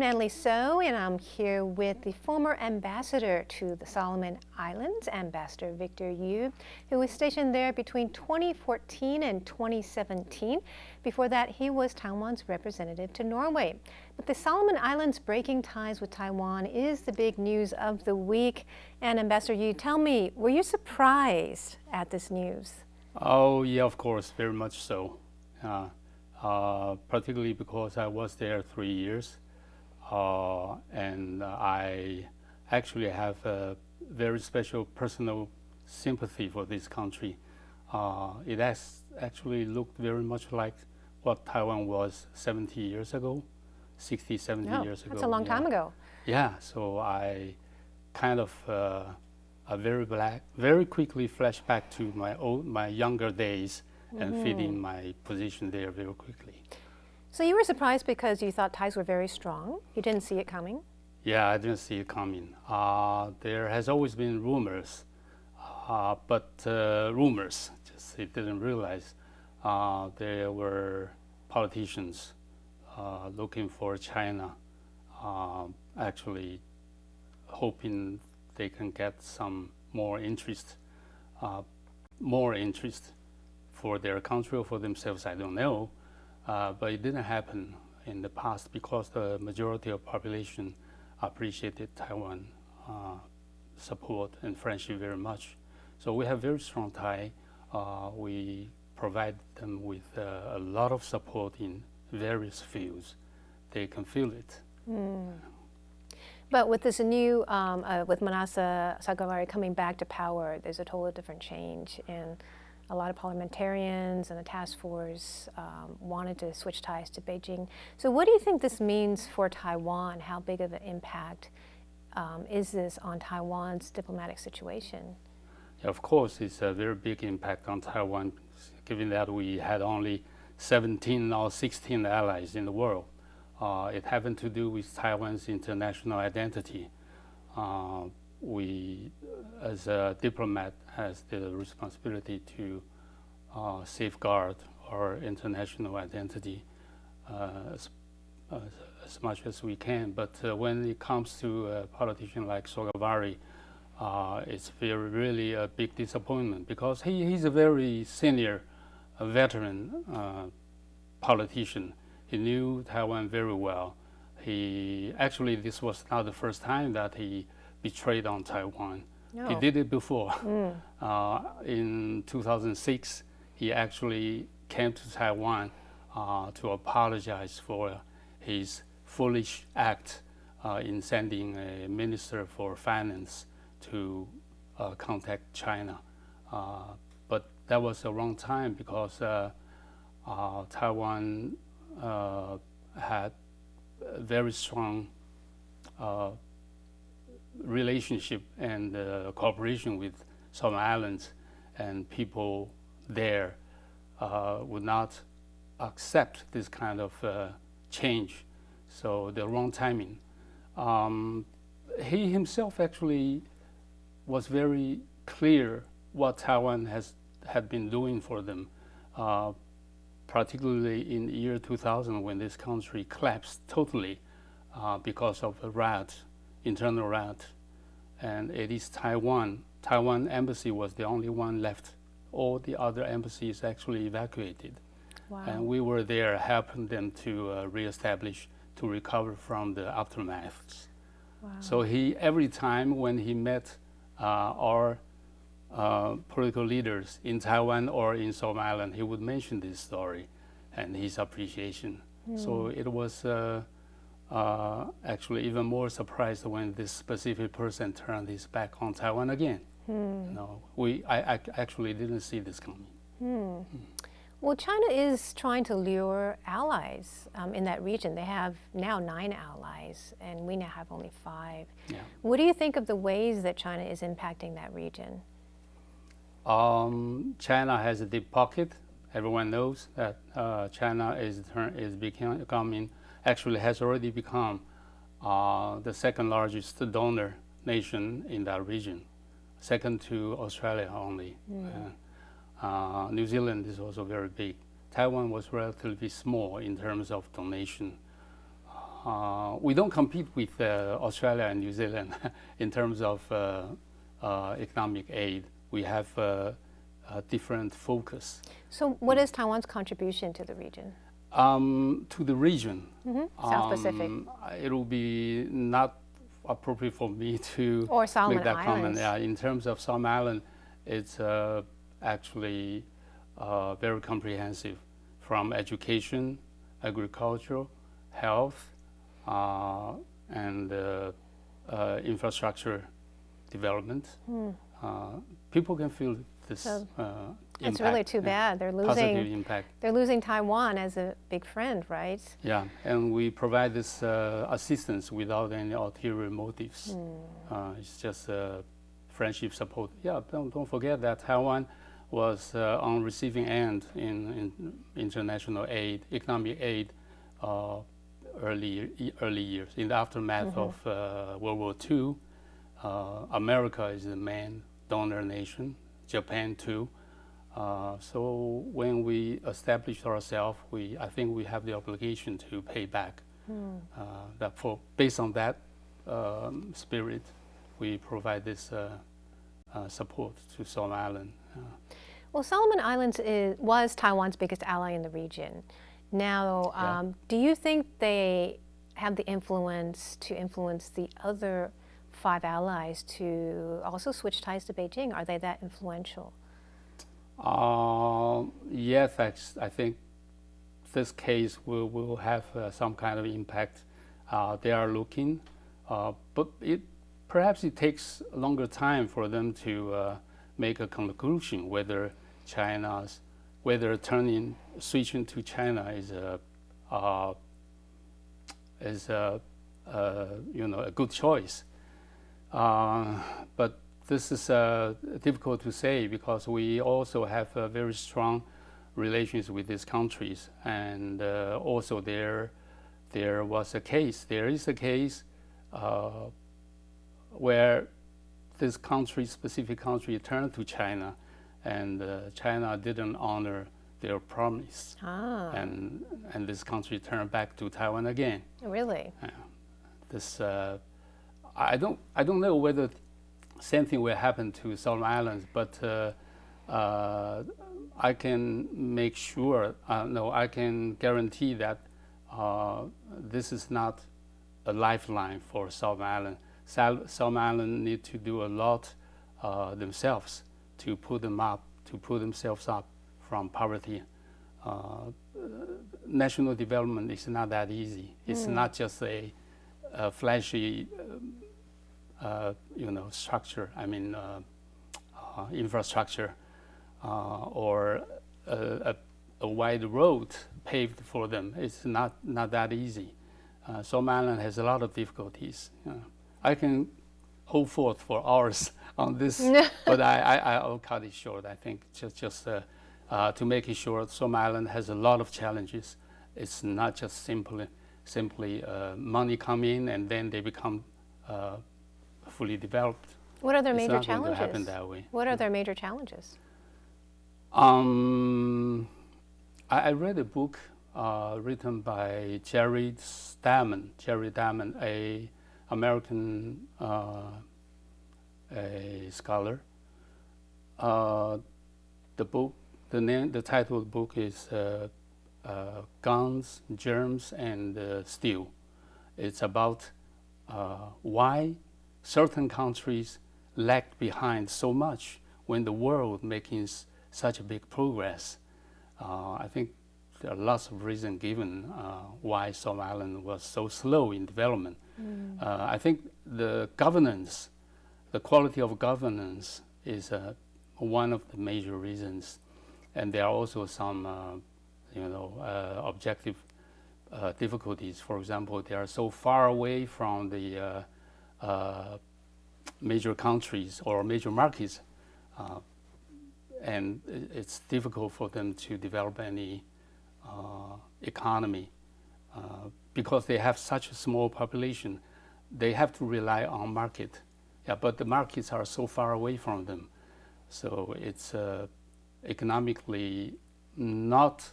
Natalie So, and I'm here with the former ambassador to the Solomon Islands, Ambassador Victor Yu, who was stationed there between 2014 and 2017. Before that, he was Taiwan's representative to Norway. But the Solomon Islands breaking ties with Taiwan is the big news of the week. And Ambassador Yu, tell me, were you surprised at this news? Oh, yeah, of course, very much so. Particularly because I was there 3 years, and I actually have a very special personal sympathy for this country. It has actually looked very much like what Taiwan was 70 years ago, 60, 70 years ago. That's a long time ago. Yeah, so I kind of very quickly flashed back to my younger days and fit in my position there very quickly. So you were surprised because you thought ties were very strong. You didn't see it coming? Yeah, I didn't see it coming. There has always been rumors, but rumors, just it didn't realize there were politicians looking for China, actually hoping they can get some more interest for their country or for themselves, I don't know. But it didn't happen in the past because the majority of population appreciated Taiwan support and friendship very much. So we have very strong tie. We provide them with a lot of support in various fields. They can feel it. But with this new, with Manasseh Sagavari coming back to power, there's a totally different change. And a lot of parliamentarians and the task force wanted to switch ties to Beijing. So what do you think this means for Taiwan? How big of an impact is this on Taiwan's diplomatic situation? Yeah, of course, it's a very big impact on Taiwan, given that we had only 17 or 16 allies in the world. It having to do with Taiwan's international identity. We, as a diplomat, has the responsibility to safeguard our international identity as much as we can. But when it comes to a politician like Sogavare, it's really a big disappointment because he's a very senior, veteran politician. He knew Taiwan very well. This was not the first time that he betrayed on Taiwan. No. He did it before. In 2006, he actually came to Taiwan to apologize for his foolish act in sending a minister for finance to contact China. But that was the wrong time because Taiwan had a very strong relationship and cooperation with some islands, and people there would not accept this kind of change. So the wrong timing. He himself actually was very clear what Taiwan had been doing for them, particularly in the year 2000 when this country collapsed totally because of a internal riot. And it is Taiwan embassy was the only one left. All the other embassies actually evacuated. Wow. And we were there helping them to reestablish, to recover from the aftermaths. Wow. So every time when he met our political leaders in Taiwan or in Solomon Island, he would mention this story and his appreciation. So it was actually even more surprised when this specific person turned his back on Taiwan again. I actually didn't see this coming. Well, China is trying to lure allies in that region. They have now 9 allies, and we now have only 5. Yeah. What do you think of the ways that China is impacting that region? China has a deep pocket. Everyone knows that China is becoming, actually has already become the second largest donor nation in that region, second to Australia only. New Zealand is also very big. Taiwan was relatively small in terms of donation. we don't compete with Australia and New Zealand in terms of economic aid. We have a different focus. So what is Taiwan's contribution to the region? To the region, South Pacific. it will be not appropriate for me to Or Solomon make that comment. Islands. Yeah, in terms of Solomon Island, it's actually very comprehensive, from education, agriculture, health, and infrastructure development. People can feel this It's impact, really too bad. They're positive losing. impact. They're losing Taiwan as a big friend, right? Yeah, and we provide this assistance without any ulterior motives. It's just friendship support. Yeah, don't forget that Taiwan was on receiving end in international aid, economic aid, early years. In the aftermath of World War II, America is the main donor nation, Japan too. So when we established ourselves, I think we have the obligation to pay back. Based on that spirit, we provide this support to Solomon Island. Well, Solomon Islands was Taiwan's biggest ally in the region. Now, do you think they have the influence to influence the other 5 allies to also switch ties to Beijing? Are they that influential? Yes, I think this case will have some kind of impact. They are looking, but perhaps it takes a longer time for them to make a conclusion whether switching to China is a good choice. But this is difficult to say because we also have very strong relations with these countries, and also there is a case where this specific country turned to China, and China didn't honor their promise, and this country turned back to Taiwan again. Really? I don't know whether same thing will happen to Solomon Islands, but I can make sure, I can guarantee that this is not a lifeline for Solomon Island. Solomon Island need to do a lot themselves to pull themselves up from poverty. National development is not that easy. It's not just a flashy structure, infrastructure, or a wide road paved for them. It's not that easy. Solomon Island has a lot of difficulties. I can hold forth for hours on this, but I'll cut it short. I think just to make it short, Solomon Island has a lot of challenges. It's not just simply money come in and then they become fully developed. What are their major It's not challenges? going to happen that way. What are their major challenges? I read a book written by Jerry Diamond, a American a scholar. The title of the book is Guns, Germs, and Steel. It's about why certain countries lagged behind so much when the world making such a big progress. I think there are lots of reasons given why Solomon Island was so slow in development. I think the quality of governance is one of the major reasons, and there are also some objective difficulties. For example, they are so far away from the major countries or major markets, and it's difficult for them to develop any economy because they have such a small population. They have to rely on market, but the markets are so far away from them, so it's economically not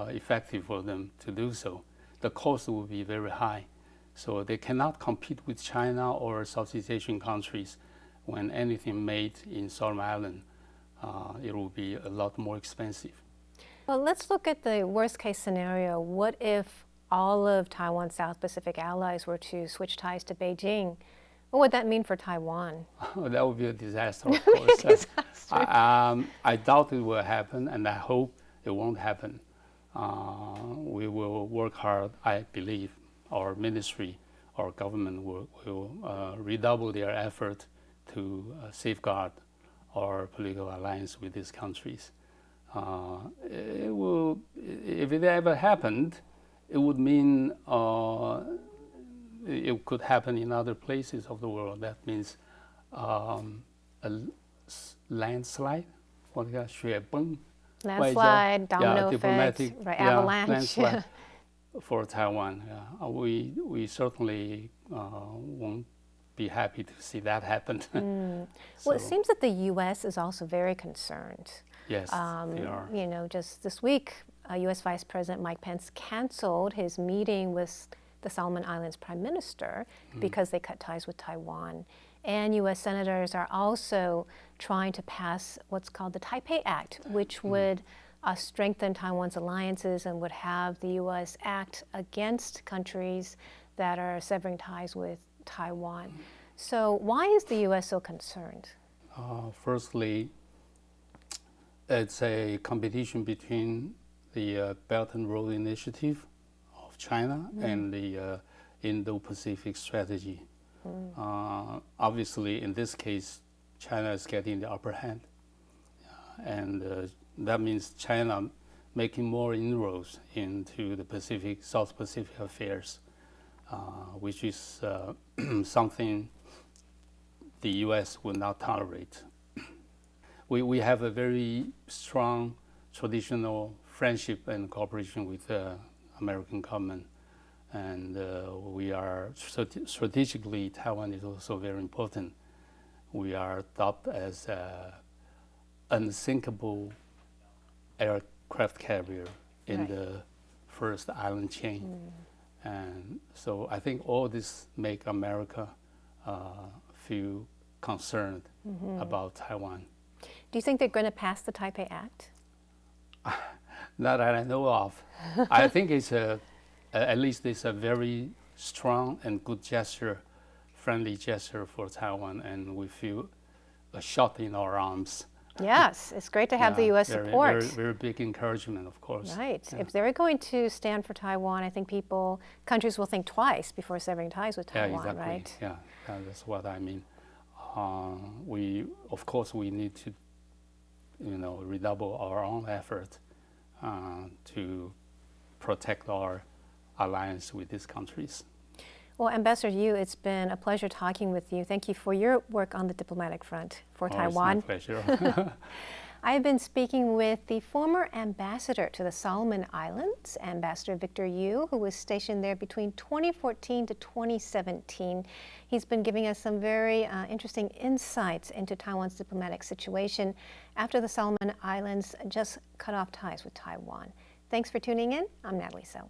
effective for them to do so. the cost will be very high. So they cannot compete with China or Southeast Asian countries. When anything made in Solomon Island, it will be a lot more expensive. Well, let's look at the worst case scenario. What if all of Taiwan's South Pacific allies were to switch ties to Beijing? What would that mean for Taiwan? That would be a disaster, of course. I doubt it will happen, and I hope it won't happen. We will work hard, I believe. Our ministry, our government will redouble their effort to safeguard our political alliance with these countries. If it ever happened, it would mean it could happen in other places of the world. That means a landslide, landslide, domino effect, right, avalanche. Landslide for Taiwan. We certainly won't be happy to see that happen. Well, it seems that the U.S. is also very concerned. Yes, they are. You know, just this week, U.S. Vice President Mike Pence canceled his meeting with the Solomon Islands Prime Minister because they cut ties with Taiwan. And U.S. senators are also trying to pass what's called the Taipei Act, which would strengthen Taiwan's alliances and would have the U.S. act against countries that are severing ties with Taiwan. So why is the U.S. so concerned? Firstly, it's a competition between the Belt and Road Initiative of China and the Indo-Pacific strategy. Obviously, in this case, China is getting the upper hand. And that means China making more inroads into the South Pacific affairs, which is something the U.S. will not tolerate. We have a very strong traditional friendship and cooperation with the American government. And we are strategically, Taiwan is also very important. We are thought as an unsinkable aircraft carrier in the first island chain. And so I think all this make America feel concerned about Taiwan. Do you think they're going to pass the Taipei Act? Not that I know of. I think it's at least it's a very strong and good gesture, friendly gesture for Taiwan, and we feel a shot in our arms. Yes, it's great to have the U.S. support. Very big encouragement, of course. Right. Yeah. If they're going to stand for Taiwan, I think countries will think twice before severing ties with Taiwan, exactly. right? Yeah, that's what I mean. Of course, we need to, redouble our own effort to protect our alliance with these countries. Well, Ambassador Yu, it's been a pleasure talking with you. Thank you for your work on the diplomatic front for Taiwan. It's my pleasure. I have been speaking with the former ambassador to the Solomon Islands, Ambassador Victor Yu, who was stationed there between 2014 to 2017. He's been giving us some very interesting insights into Taiwan's diplomatic situation after the Solomon Islands just cut off ties with Taiwan. Thanks for tuning in. I'm Natalie So.